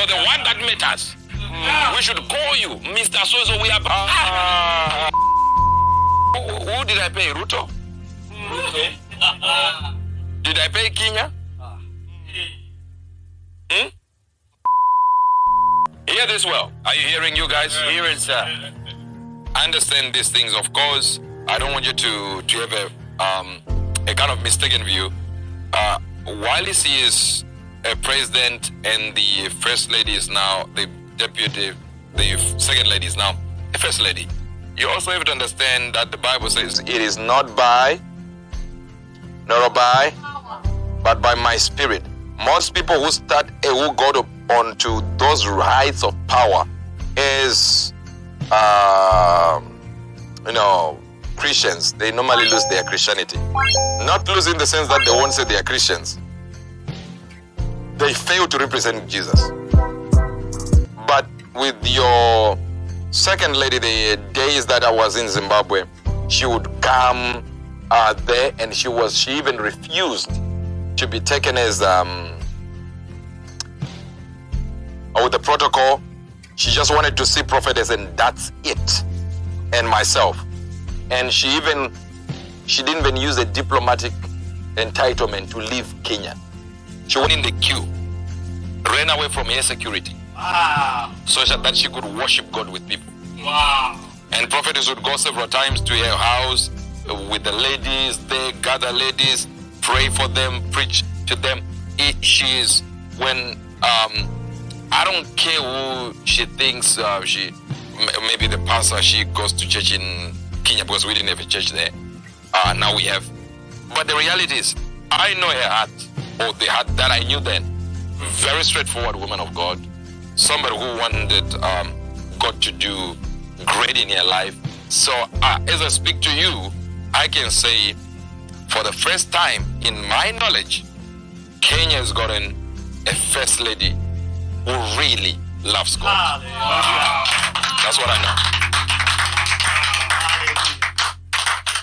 the one that met us. We should call you Mr. Sozo Uebert. Who did I pay? Ruto? Did I pay Kenya? Hear this well. Are you hearing, you guys? Hearing, sir. I understand these things, of course. I don't want you to have a kind of mistaken view. While he is a president and the first lady is now the deputy, the second lady is now the first lady, you also have to understand that the Bible says it is not by, but by my spirit. Most people who go onto those heights of power is, Christians. They normally lose their Christianity. Not lose in the sense that they won't say they are Christians. They fail to represent Jesus. But with your second lady, the days that I was in Zimbabwe, she would come there, and she even refused to be taken as with the protocol. She just wanted to see prophetess, and that's it, and myself. And she didn't even use a diplomatic entitlement to leave Kenya. She went in the queue, ran away from her security. Wow. So that she could worship God with people. Wow. And prophetess would go several times to her house with the ladies. They gather ladies, pray for them, preach to them. I don't care who she thinks maybe the pastor, she goes to church in Kenya because we didn't have a church there. Now we have. But the reality is, I know her heart, or the heart that I knew then. Very straightforward woman of God. Somebody who wanted God to do great in her life. So as I speak to you, I can say, for the first time in my knowledge, Kenya has gotten a first lady who really loves God. That's what I know.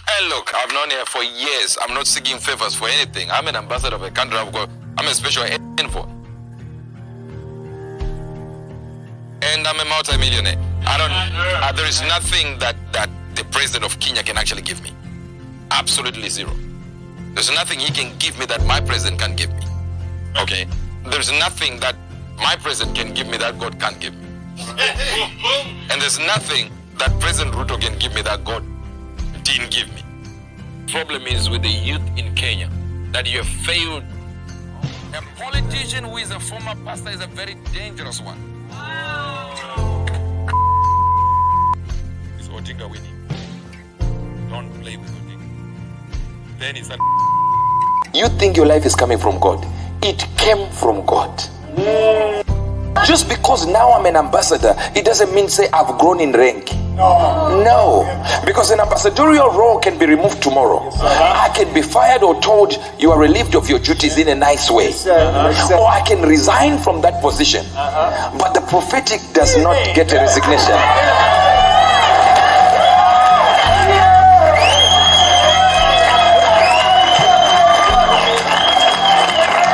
Hey, look, I've known her for years. I'm not seeking favors for anything. I'm an ambassador of a country of God. I'm a special envoy. And I'm a multi-millionaire. There is nothing that the president of Kenya can actually give me. Absolutely zero. There's nothing he can give me that my president can give me. Okay? There's nothing that my president can give me that God can't give me. And there's nothing that President Ruto can give me that God didn't give me. Problem is with the youth in Kenya, that you have failed. A politician who is a former pastor is a very dangerous one. Is Odinga winning? Don't play with Odinga. Then it's You think your life is coming from God? It came from God. Just because now I'm an ambassador, it doesn't mean say I've grown in rank. No. Because an ambassadorial role can be removed tomorrow. I can be fired or told you are relieved of your duties in a nice way. Or I can resign from that position. But the prophetic does not get a resignation.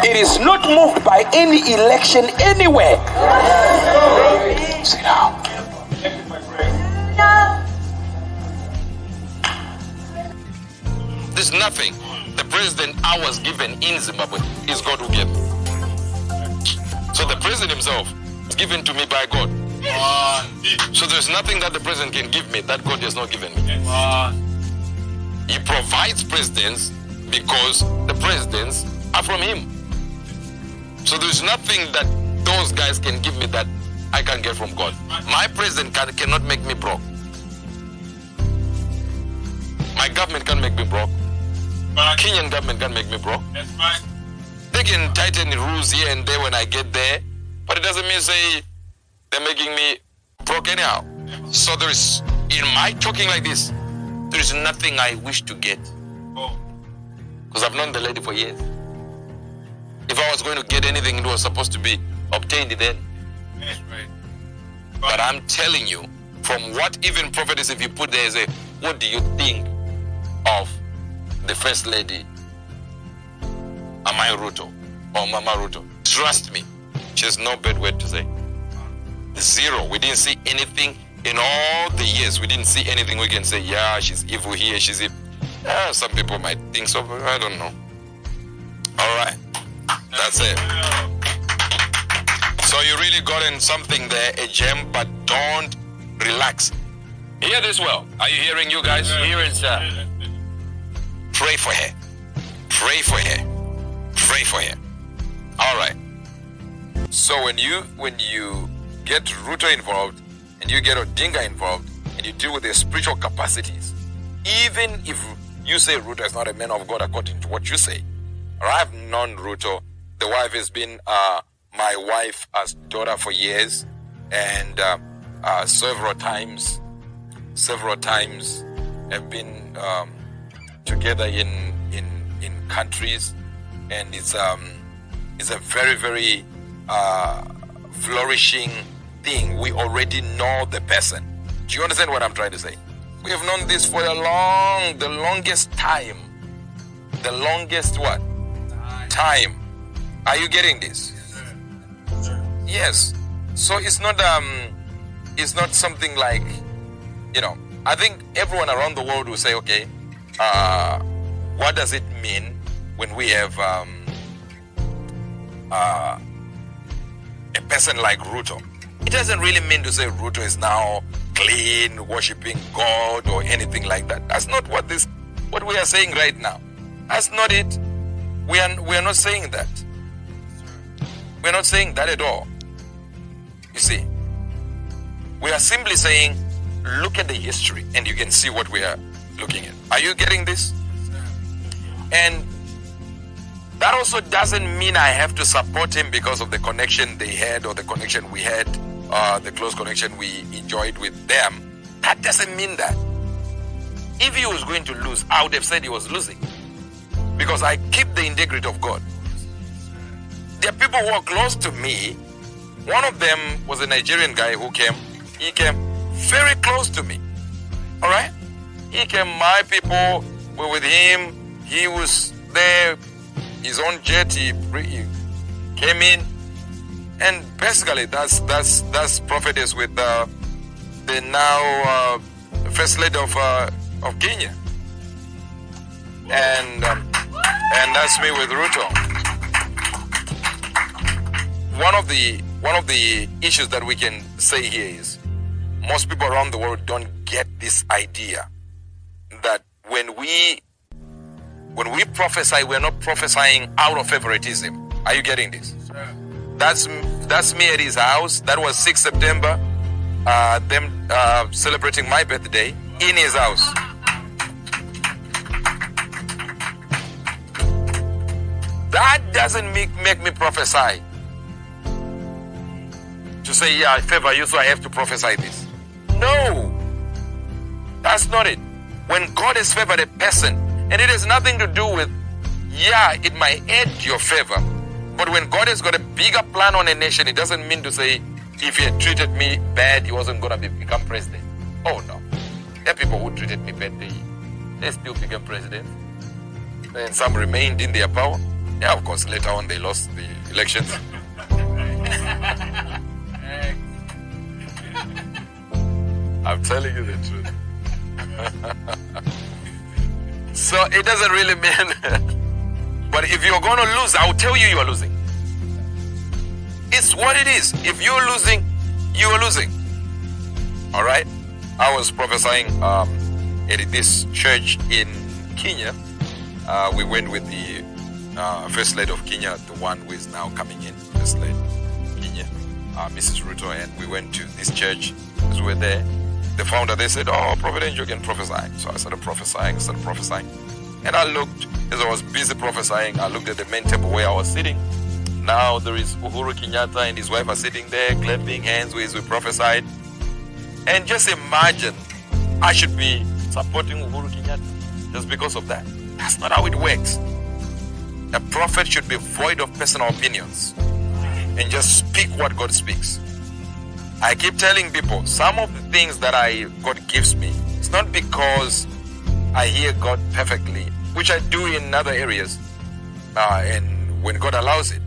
It is not moved by any election anywhere. Sit down. There's nothing. The president I was given in Zimbabwe is God who gave me. So the president himself is given to me by God. So there's nothing that the president can give me that God has not given me. He provides presidents because the presidents are from him. So there's nothing that those guys can give me that I can get from God. My president cannot make me broke. My government can't make me broke. Kenyan government can't make me broke. That's right. They can tighten the rules here and there when I get there, but it doesn't mean say they're making me broke anyhow. So there is, in my talking like this, there is nothing I wish to get. Because I've known the lady for years. If I was going to get anything, it was supposed to be obtained then. That's right. But I'm telling you, from what even prophetess, if you put there, say, what do you think of the first lady, Rachael Ruto, or Mama Ruto? Trust me, she has no bad word to say. Zero. We didn't see anything in all the years. We didn't see anything we can say, yeah, she's evil here, she's evil. Yeah, some people might think so, but I don't know. All right. That's it. So you really got in something there, a gem, but don't relax. Hear this well. Are you hearing, you guys? Hearing, sir. Pray for her. Pray for her. Pray for her. All right. So when you get Ruto involved and you get Odinga involved and you deal with their spiritual capacities, even if you say Ruto is not a man of God according to what you say, or I've known Ruto, the wife has been my wife as daughter for years, and several times have been together in countries, and it's a very, very flourishing thing. We already know the person. Do you understand what I'm trying to say? We have known this for the longest time. The longest what? Time. Are you getting this? Yes. So it's not something like, I think everyone around the world will say, okay, what does it mean when we have a person like Ruto? It doesn't really mean to say Ruto is now clean, worshiping God or anything like that. That's not what we are saying right now. That's not it. We are not saying that. We're not saying that at all. You see, we are simply saying, look at the history and you can see what we are looking at. Are you getting this? And that also doesn't mean I have to support him because of the connection they had or the connection we had, the close connection we enjoyed with them. That doesn't mean that. If he was going to lose, I would have said he was losing, because I keep the integrity of God. There are people who are close to me. One of them was a Nigerian guy who came. He came very close to me. All right? He came, my people were with him. He was there, his own jet, he came in. And basically, that's prophetess with the now first lady of Kenya. And that's me with Ruto. One of the issues that we can say here is most people around the world don't get this idea that when we prophesy, we're not prophesying out of favoritism. Are you getting this? That's me at his house. That was 6 September. Them celebrating my birthday in his house. That doesn't make me prophesy. To say, yeah, I favor you, so I have to prophesy this. No, that's not it. When God has favored a person, and it has nothing to do with, yeah, it might add your favor, but when God has got a bigger plan on a nation, it doesn't mean to say, if he had treated me bad, he wasn't going to become president. Oh, no. There are people who treated me bad, they still became president. And some remained in their power. Yeah, of course, later on they lost the elections. I'm telling you the truth. So it doesn't really mean. But if you're going to lose, I'll tell you you are losing. It's what it is. If you're losing, you are losing. All right? I was prophesying at this church in Kenya. We went with the first lady of Kenya, the one who is now coming in, first lady Kenya, Mrs. Ruto, and we went to this church. As we were there, the founder, they said, oh, Prophet Angel can prophesy. So I started prophesying. And I looked, as I was busy prophesying, I looked at the main table where I was sitting. Now there is Uhuru Kenyatta and his wife are sitting there, clapping hands as we prophesied. And just imagine, I should be supporting Uhuru Kenyatta just because of that. That's not how it works. A prophet should be void of personal opinions and just speak what God speaks. I keep telling people, some of the things that God gives me, it's not because I hear God perfectly, which I do in other areas, and when God allows it.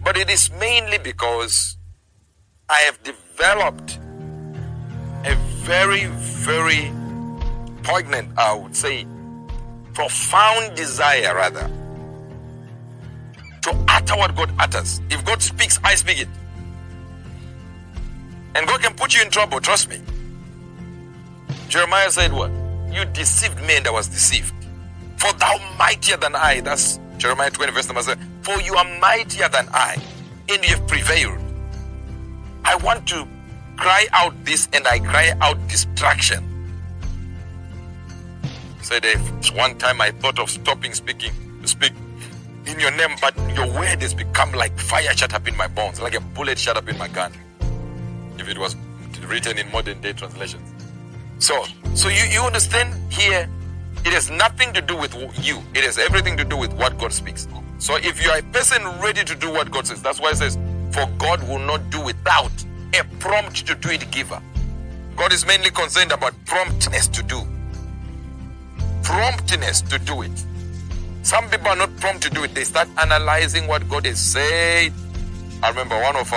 But it is mainly because I have developed a very, very poignant, I would say, profound desire rather, to utter what God utters. If God speaks, I speak it. And God can put you in trouble, trust me. Jeremiah said what? You deceived me and I was deceived. For thou mightier than I. That's Jeremiah 20 verse number 7. For you are mightier than I, and you have prevailed. I want to cry out this, and I cry out distraction. Said one time I thought of stopping speaking to speak in your name, but your word has become like fire shut up in my bones, like a bullet shut up in my gun. If it was written in modern day translations. So you understand here, it has nothing to do with you. It has everything to do with what God speaks. So if you are a person ready to do what God says, that's why it says, for God will not do without a prompt to do it giver. God is mainly concerned about promptness to do. Promptness to do it. Some people are not prompt to do it. They start analyzing what God has said. I remember one of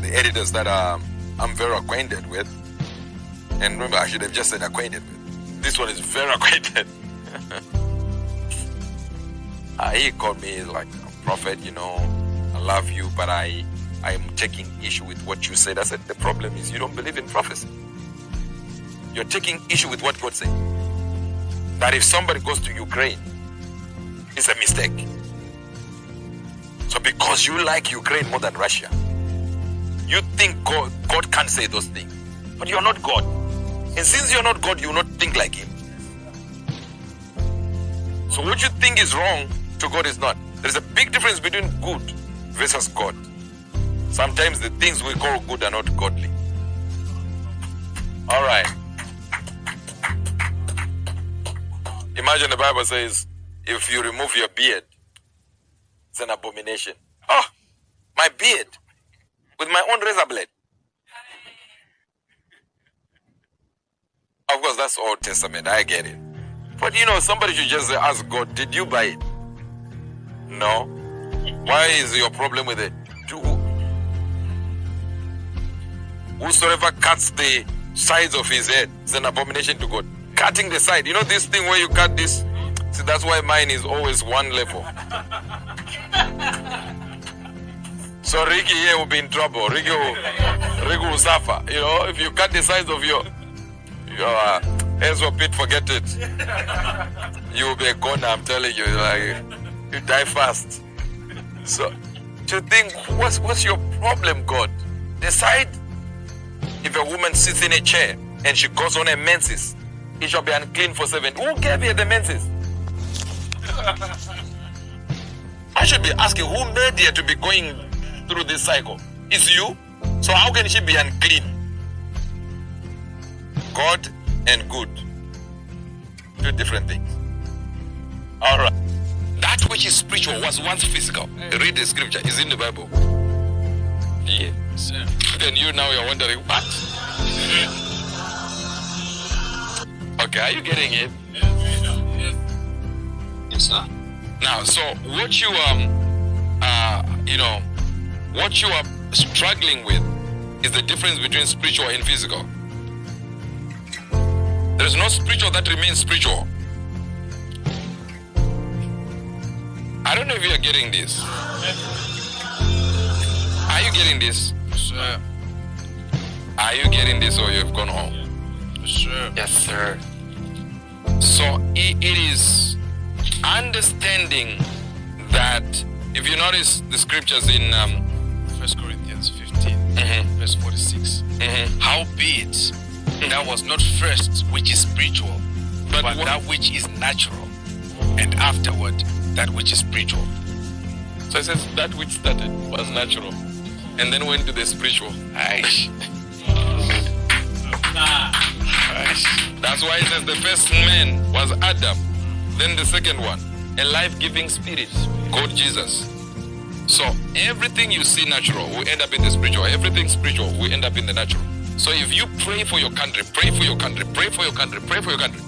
the editors that I'm very acquainted with. And remember, I should have just said acquainted with. This one is very acquainted. He called me like, prophet, I love you, but I am taking issue with what you said. I said, the problem is you don't believe in prophecy. You're taking issue with what God said. That if somebody goes to Ukraine, it's a mistake. So because you like Ukraine more than Russia, you think God can't say those things. But you're not God. And since you're not God, you will not think like him. So what you think is wrong, to God is not. There's a big difference between good versus God. Sometimes the things we call good are not godly. All right. Imagine the Bible says, if you remove your beard, it's an abomination. Oh, my beard with my own razor blade. Of course, that's Old Testament. I get it. But somebody should just ask God, did you buy it? No. Why is your problem with it? Whosoever cuts the sides of his head is an abomination to God. Cutting the side. This thing where you cut this? See, that's why mine is always one level. So Ricky here will be in trouble. Ricky will suffer. If you cut the sides of your Ezra Pit, forget it. You will be a goner, I'm telling you. You die fast. So, to think, what's your problem, God? Decide. If a woman sits in a chair and she goes on her menses, it shall be unclean for 7. Who gave her the menses? I should be asking, who made her to be going through this cycle? It's you. So how can she be unclean? God and good. Two different things. All right. That which is spiritual was once physical. Read the scripture. It's in the Bible. Yeah. Then now you're wondering what? Okay, are you getting it? Yes, sir. Now, so what you what you are struggling with is the difference between spiritual and physical. There is no spiritual that remains spiritual. I don't know if you are getting this. Are you getting this? Sir. Are you getting this, or you have gone home? Sir. Yes, sir. So it is understanding that, if you notice the scriptures in 1 Corinthians 15, verse 46. Howbeit, that was not first which is spiritual, but that which is natural, and afterward that which is spiritual. So it says that which started was natural, and then went to the spiritual. Aish. That's why it says the first man was Adam, then the second one, a life-giving spirit called Jesus. So everything you see natural will end up in the spiritual. Everything spiritual will end up in the natural. So if you pray for your country, pray for your country, pray for your country, pray for your country,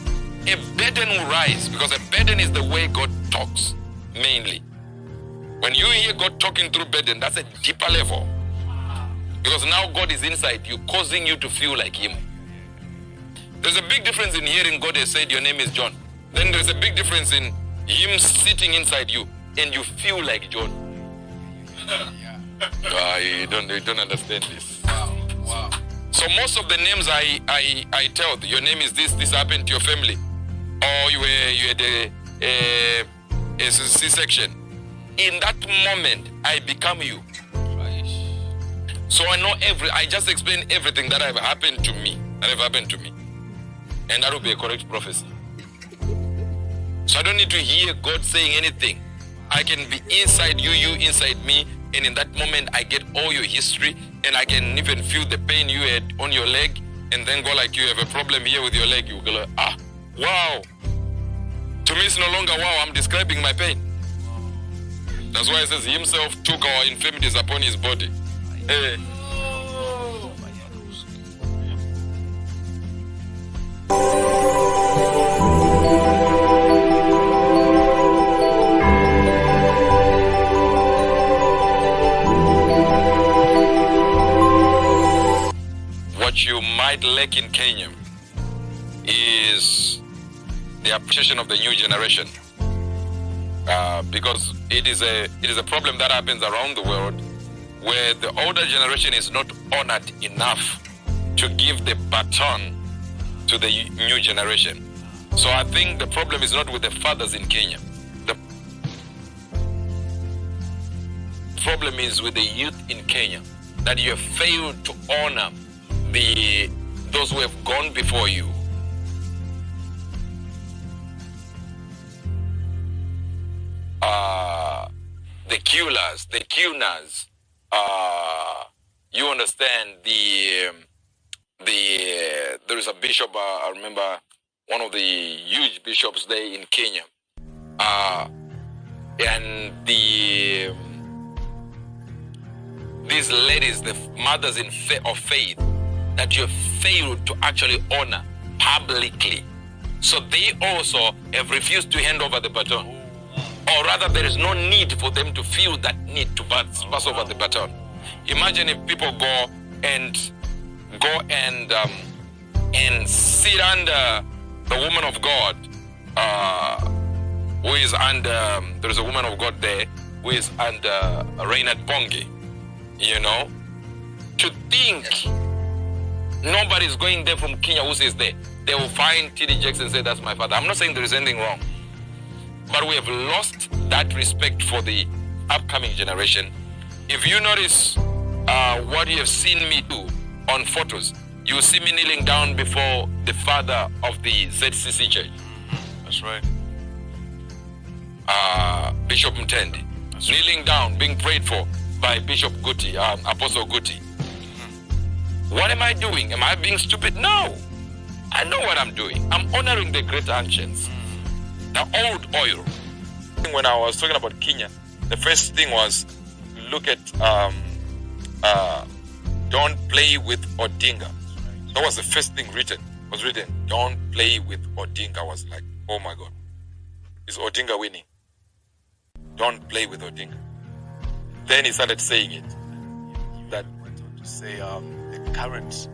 a burden will rise, because a burden is the way God talks, mainly. When you hear God talking through burden, that's a deeper level. Because now God is inside you, causing you to feel like him. There's a big difference in hearing God has said your name is John. Then there's a big difference in him sitting inside you and you feel like John. You don't understand this. Wow. So most of the names I tell, your name is this happened to your family, or you had a C-section. In that moment, I become you. So I know I just explain everything that have happened to me, and that will be a correct prophecy. So I don't need to hear God saying anything. I can be inside you, you inside me, and in that moment I get all your history, and I can even feel the pain you had on your leg, and then go like, you have a problem here with your leg. You go like, wow. To me it's no longer wow, I'm describing my pain. That's why it says he himself took our infirmities upon his body. Hey. What you might lack in Kenya is the appreciation of the new generation, because it is a problem that happens around the world, where the older generation is not honored enough to give the baton to the new generation. So I think the problem is not with the fathers in Kenya. The problem is with the youth in Kenya, that you have failed to honor those who have gone before you. The killers, the tuners. You understand there is a bishop, I remember one of the huge bishops there in Kenya, and these ladies, the mothers of faith, that you have failed to actually honor publicly. So they also have refused to hand over the baton. Or rather, there is no need for them to feel that need to pass over the baton. Imagine if people go and sit under the woman of God, who is under, there is a woman of God there who is under Reinhard Bonge, you know, to think nobody is going there from Kenya who says there. They will find TD Jakes and say, that's my father. I'm not saying there is anything wrong, but we have lost that respect for the upcoming generation. If you notice what you have seen me do on photos, you see me kneeling down before the father of the ZCC church. That's right. Bishop Mtendi. That's kneeling down, being prayed for by Bishop Guti, Apostle Guti. What am I doing? Am I being stupid? No. I know what I'm doing. I'm honoring the great ancients. The old oil. When I was talking about Kenya, the first thing was, look at don't play with Odinga. That was the first thing written. Was written, don't play with Odinga. I was like, oh my God. Is Odinga winning? Don't play with Odinga. Then he started saying it. That went on to say the current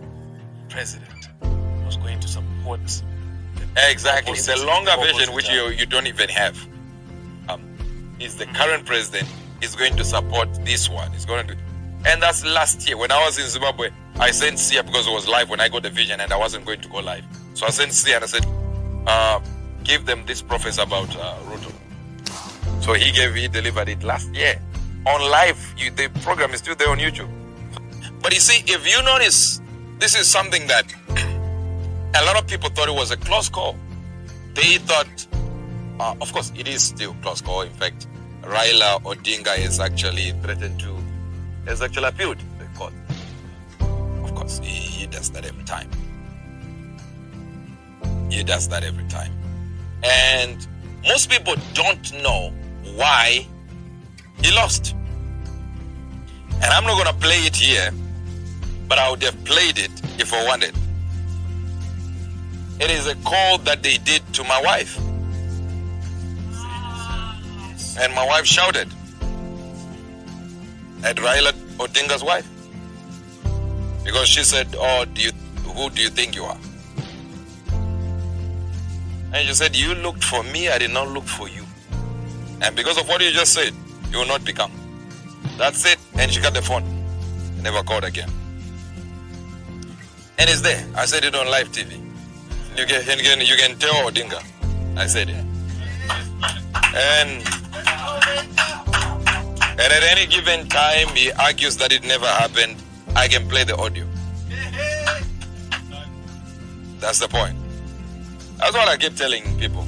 president was going to support. Exactly. The longer version, which you don't even have, is the current president is going to support this one. It's going to, and that's last year when I was in Zimbabwe. I sent Sia because it was live when I got the vision, and I wasn't going to go live. So I sent Sia and I said, give them this prophecy about Ruto. So he delivered it last year on live. The program is still there on YouTube. But you see, if you notice, this is something that a lot of people thought it was a close call. They thought, of course, it is still a close call. In fact, Raila Odinga is actually has actually appealed to the court. Of course, he does that every time. He does that every time. And most people don't know why he lost. And I'm not going to play it here, but I would have played it if I wanted. It is a call that they did to my wife. And my wife shouted at Raila Odinga's wife. Because she said, oh, who do you think you are? And she said, you looked for me, I did not look for you. And because of what you just said, you will not become. That's it. And she cut the phone. Never called again. And it's there. I said it on live TV. You can tell Odinga. I said it. And at any given time, he argues that it never happened. I can play the audio. That's the point. That's what I keep telling people.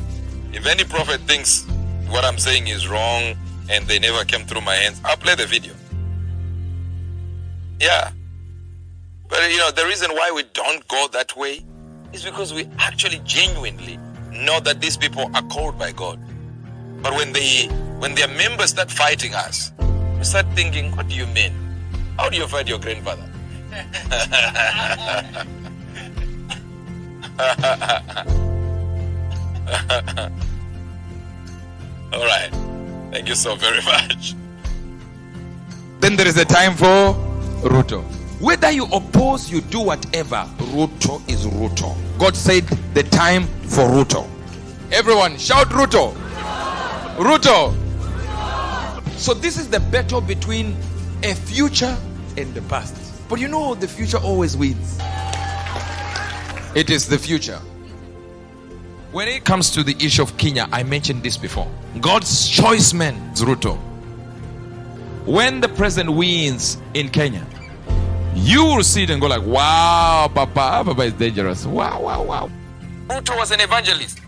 If any prophet thinks what I'm saying is wrong and they never came through my hands, I'll play the video. Yeah. But the reason why we don't go that way is because we actually genuinely know that these people are called by God. But when their members start fighting us, we start thinking, what do you mean? How do you fight your grandfather? All right. Thank you so very much. Then there is a time for Ruto. Whether you oppose, you do whatever, Ruto is Ruto. God said the time for Ruto. Everyone shout Ruto. Ruto. So this is the battle between a future and the past. But the future always wins. It is the future. When it comes to the issue of Kenya, I mentioned this before. God's choice man is Ruto. When the president wins in Kenya, you will see it and go like, wow, Papa is dangerous. Wow, wow, wow. Ruto was an evangelist.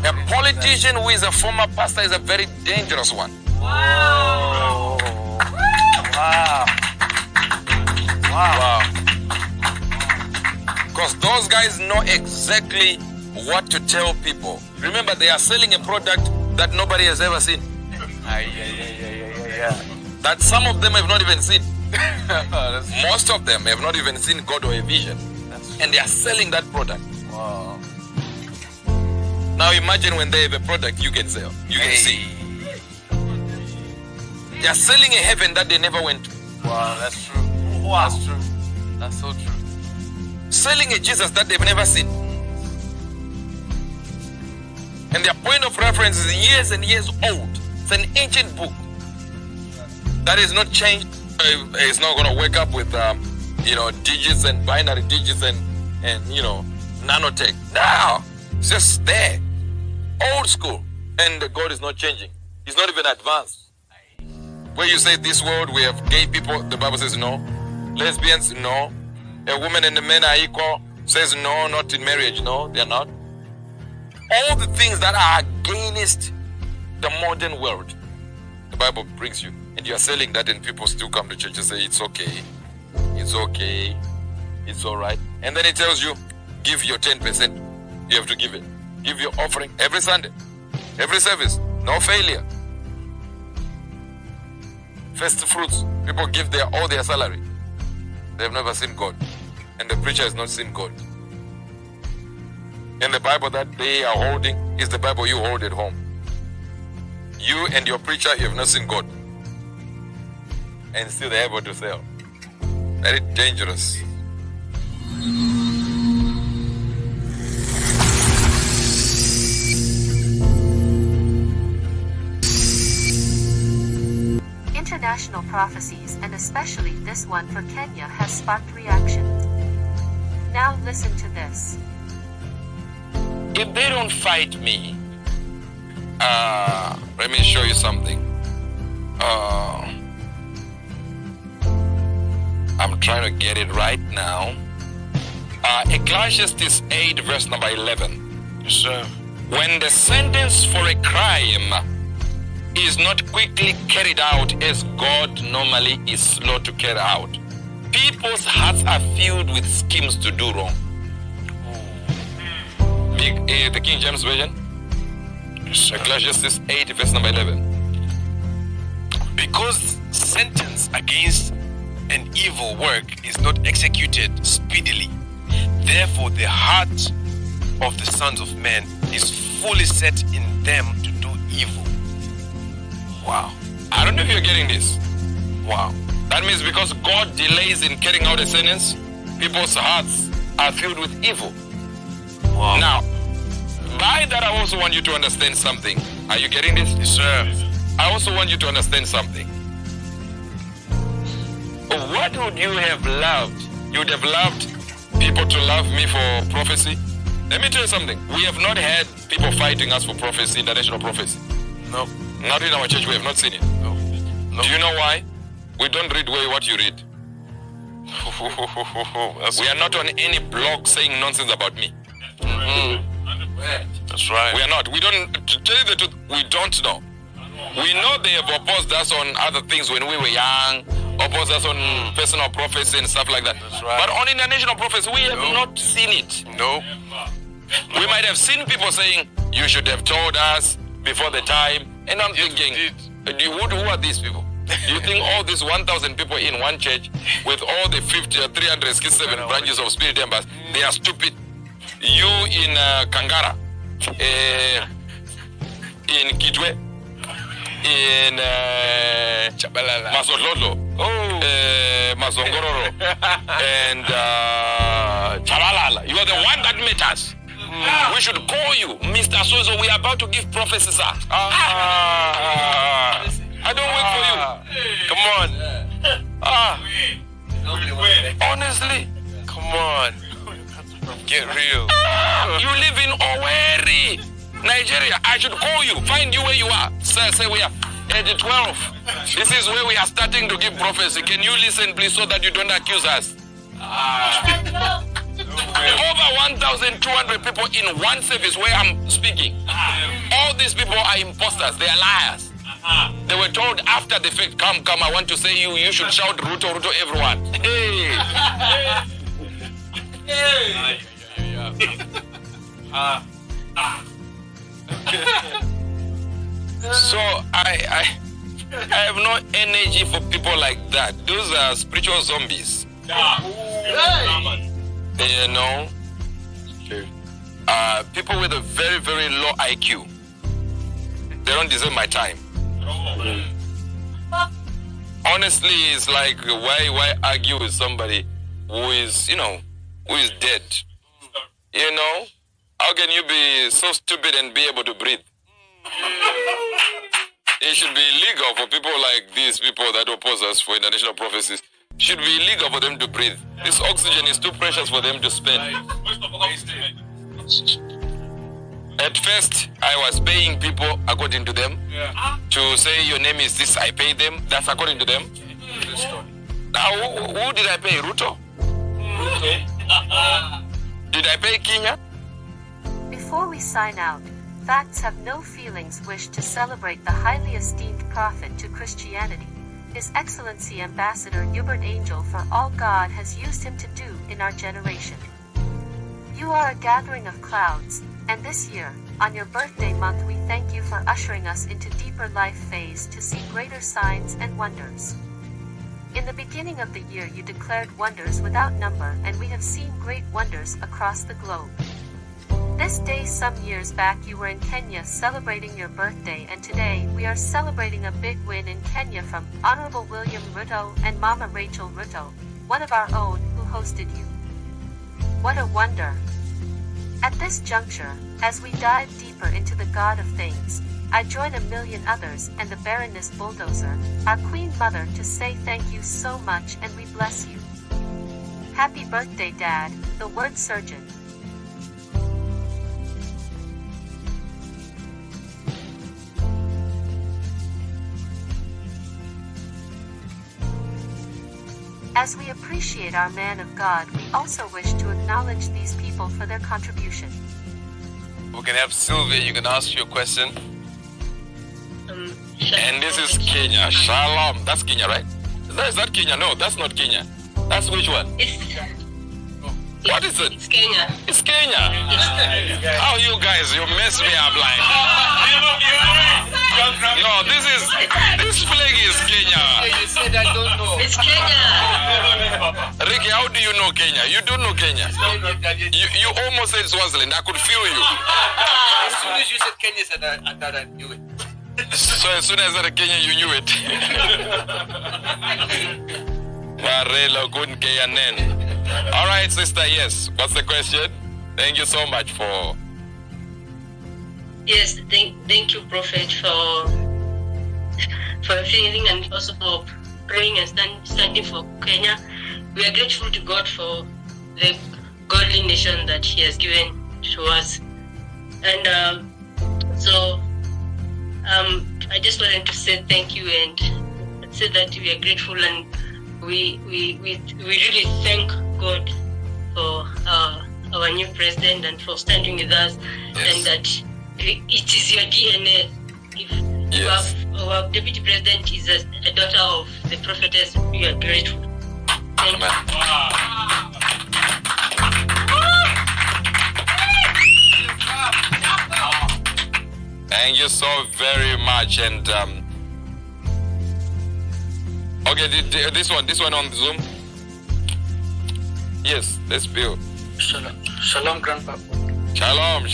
A politician who is a former pastor is a very dangerous one. Wow. Wow. Wow. Because those guys know exactly what to tell people. Remember, they are selling a product that nobody has ever seen. Yeah. That some of them have not even seen. Most of them have not even seen God or a vision. And they are selling that product. Wow. Now imagine when they have a product you can sell. You can see. They are selling a heaven that they never went to. Wow, that's true. Wow. That's true. That's so true. Selling a Jesus that they've never seen. And their point of reference is years and years old. It's an ancient book that is not changed. It's not going to wake up with digits and binary digits and nanotech. No, it's just there, old school. And God is not changing. He's not even advanced. Where you say this world we have gay people, the Bible says no. Lesbians, no. A woman and a man are equal, says no, not in marriage. No, they're not. All the things that are against the modern world, the Bible brings you. And you are selling that, and people still come to church and say, it's okay, it's okay, it's all right. And then it tells you, give your 10%. You have to give it. Give your offering every Sunday, every service, no failure. First fruits, people give all their salary. They have never seen God. And the preacher has not seen God. And the Bible that they are holding is the Bible you hold at home. You and your preacher, you have not seen God. And still they're able to sell. Very dangerous. International prophecies, and especially this one for Kenya, has sparked reaction. Now listen to this. If they don't fight me, let me show you something. I'm trying to get it right now. Ecclesiastes 8 verse number 11. Yes, sir. When the sentence for a crime is not quickly carried out as God normally is slow to carry out, people's hearts are filled with schemes to do wrong. The King James Version. Yes, Ecclesiastes 8 verse number 11. Because sentence against an evil work is not executed speedily, therefore the heart of the sons of men is fully set in them to do evil. Wow. I don't know if you're getting this. Wow. That means because God delays in carrying out a sentence, people's hearts are filled with evil. Wow. Now, by that I also want you to understand something. Are you getting this? Yes, sir. I also want you to understand something. What would you have loved? You would have loved people to love me for prophecy? Let me tell you something. We have not had people fighting us for prophecy, international prophecy. No. Not in our church. We have not seen it. No. Do you know why? We don't read what you read. We are not on any blog saying nonsense about me. That's right. We are not. We don't, to tell you the truth, we don't know. We know they have opposed us on other things when we were young, opposed us on personal prophecy and stuff like that. That's right. But on international prophecy, we have not seen it. No. We might have seen people saying, you should have told us before the time. And I'm thinking, who are these people? Do you think all these 1,000 people in one church with all the 367 branches of spirit members, they are stupid? You in Kangara, in Kitwe, in Masodlodlo, Masongororo, and Chabalala. You are the one that matters. We should call you, Mr. Sozo. We are about to give prophecy, sir. I don't wait for you. Come on. Honestly. Come on. Get real. You live in Owerri, Nigeria. I should call you, find you where you are. Say we are at the 12. This is where we are starting to give prophecy. Can you listen, please, so that you don't accuse us? Over 1,200 people in one service where I'm speaking. All these people are imposters. They are liars. They were told after the fact, come, I want to say you should shout Ruto, everyone. Hey. So I have no energy for people like that. Those are spiritual zombies. You know, people with a very, very low IQ. They don't deserve my time. Honestly, it's like why argue with somebody who is, who is dead? You know, how can you be so stupid and be able to breathe? It should be illegal for people like these people that oppose us for international prophecies. It should be illegal for them to breathe. This oxygen is too precious for them to spend. At first, I was paying people according to them. To say your name is this, I pay them. That's according to them. Now, who did I pay? Ruto? Did I pay Kenya? Before we sign out, Facts have no feelings wish to celebrate the highly esteemed prophet to Christianity, His Excellency Ambassador Uebert Angel, for all God has used him to do in our generation. You are a gathering of clouds, and this year, on your birthday month, we thank you for ushering us into deeper life phase to see greater signs and wonders. In the beginning of the year you declared wonders without number, and we have seen great wonders across the globe. This day some years back you were in Kenya celebrating your birthday, and today we are celebrating a big win in Kenya from Honorable William Ruto and Mama Rachael Ruto, one of our own, who hosted you. What a wonder! At this juncture, as we dive deeper into the God of things, I join a million others and the Baroness Bulldozer, our Queen Mother, to say thank you so much and we bless you. Happy birthday, Dad, the word surgeon. As we appreciate our man of God, we also wish to acknowledge these people for their contribution. We can have Sylvia, you can ask your question. And this is Kenya. Shalom. That's Kenya, right? Is that Kenya? No, that's not Kenya. That's which one? What is it? It's Kenya. It's Kenya. How you guys, you mess me up like. No, this flag is Kenya. You said I don't know. It's Kenya. Ricky, how do you know Kenya? You don't know Kenya. You almost said Swaziland. I could feel you. As soon as you said Kenya, I thought I knew it. So as soon as I said Kenya, you knew it. Raila Odinga. All right, sister, yes. What's the question? Thank you so much for... Yes, thank you, Prophet, for feeling and also for praying and standing for Kenya. We are grateful to God for the godly nation that He has given to us. And I just wanted to say thank you and say that we are grateful, and we really thank God for our new president and for standing with us. Yes. And that it is your DNA. If our deputy president is a daughter of the prophetess, we are grateful. Thank you. Thank you so very much. And okay, this one on Zoom. Yes, let's build. Shalom, Grandpa. Shalom.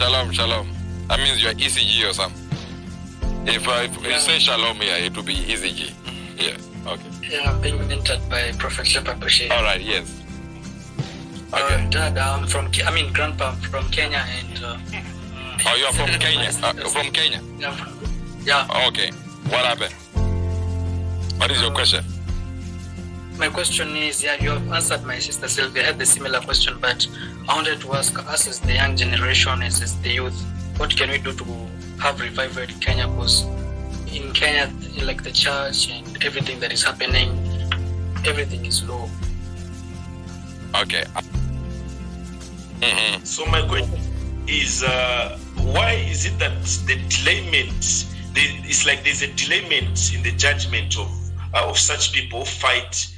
That means you're ECG or something. If you say shalom here, it will be ECG. Yeah. Okay. Yeah, I'm being mentored by Prophet Uebert Angel. All right. Yes. Okay. Dad, Grandpa, I'm from Kenya, and. Oh, you're from Kenya. From Kenya. Yeah. Okay. What happened? What is your question? My question is, you have answered my sister Sylvia. I had the similar question, but I wanted to ask us as the young generation, as the youth, what can we do to have revival in Kenya? Because in Kenya, like the church and everything that is happening, everything is low. Okay. Mm-hmm. So my question is, why is it that the delayment, it's like there's a delayment in the judgment of such people fight,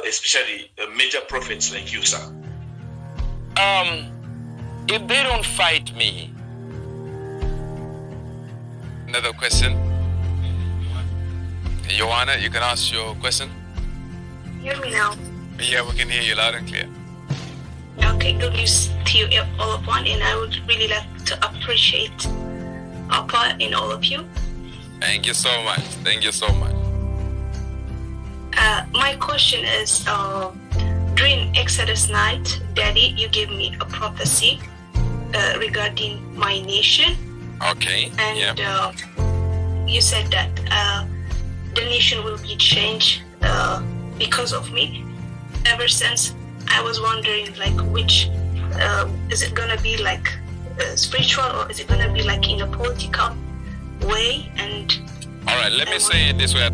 especially major prophets like you, sir? If they don't fight me. Another question. Joanna, you can ask your question. Hear me now? Yeah, we can hear you loud and clear. Okay, good news to you all of one, and I would really like to appreciate our part in all of you. Thank you so much. My question is, during Exodus night, Daddy, you gave me a prophecy regarding my nation. Okay. And you said that the nation will be changed because of me. Ever since, I was wondering, like, which is it gonna be, like spiritual, or is it gonna be like in a political way? And all right, let me say it this way.